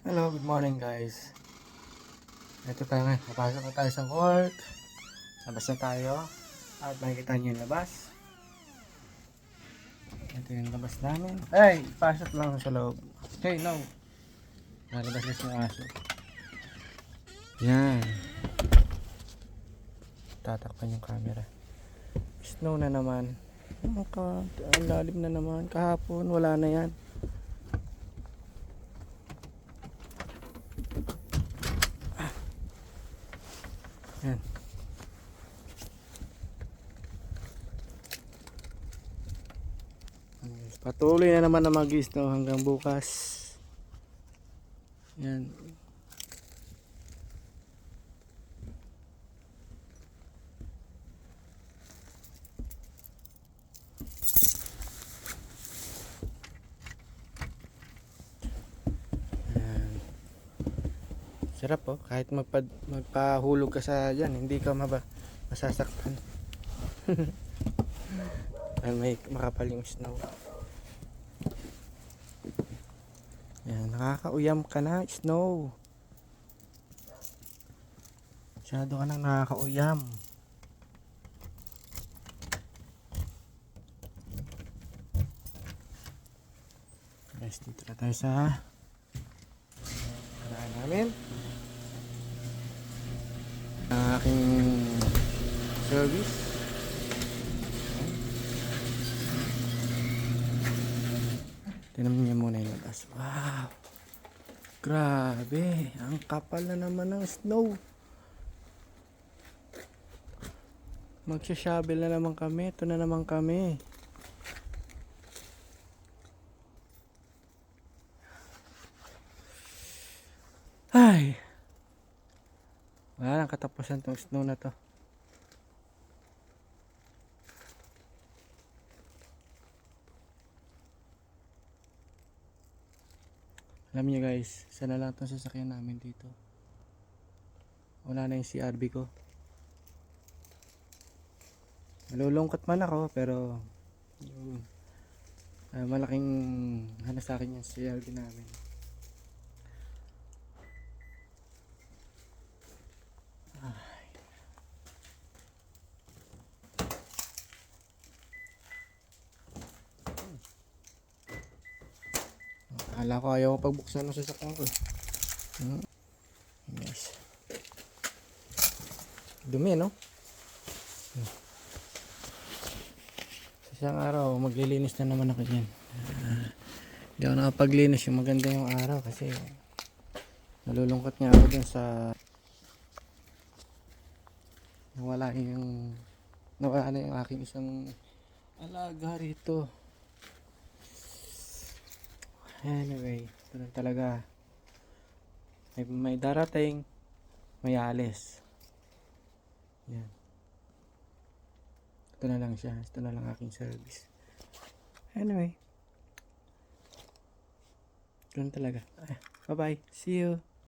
Hello, good morning guys. Ito tayo ngayon, napasok na tayo sa work. Labas na tayo. At makikita nyo yung labas. Ito yung labas namin. Hey, pasok lang sa loob. Hey, no. Nalabas na yung aso. Yan. Tatakpan yung camera. Snow na naman. Ang lalim na naman. Kahapon, wala na yan. Yan. Patuloy na naman na mag-snow hanggang bukas. Yan. Yan. Sarap oh, kahit magpahulog ka sa yan, hindi ka masasaktan. Dahil may makapal yung snow. Yan, nakakauyam ka na, snow. Masyado ka nang nakakauyam. Guys, dito na tayo sa paraan namin. Ang aking service. Tingnan niyo muna yung labas. Wow! Grabe! Ang kapal na naman ng snow. Magsha-shovel na naman kami. Ito na naman kami. Ay! Wala nang katapusan tong snow na to. Alam niyo guys, isa na lang itong sasakyan namin dito. Wala na yung CRV ko. Nalulungkot man ako pero yung, malaking hana sa akin yung CRV namin. Ay. Akala ko ayaw ko pagbuksan ng sasakyan ko. Yes. Dumi, no? Sa isang araw, maglilinis na naman ako dyan. Hindi ako nakapaglinis yung maganda yung araw kasi nalulungkot nga ako dun sa nawala na yung aking isang alaga rito. Anyway, ito na talaga. May darating, may alis. Yan. Ito na lang siya. Ito na lang aking service. Anyway. Ganun talaga. Bye bye. See you.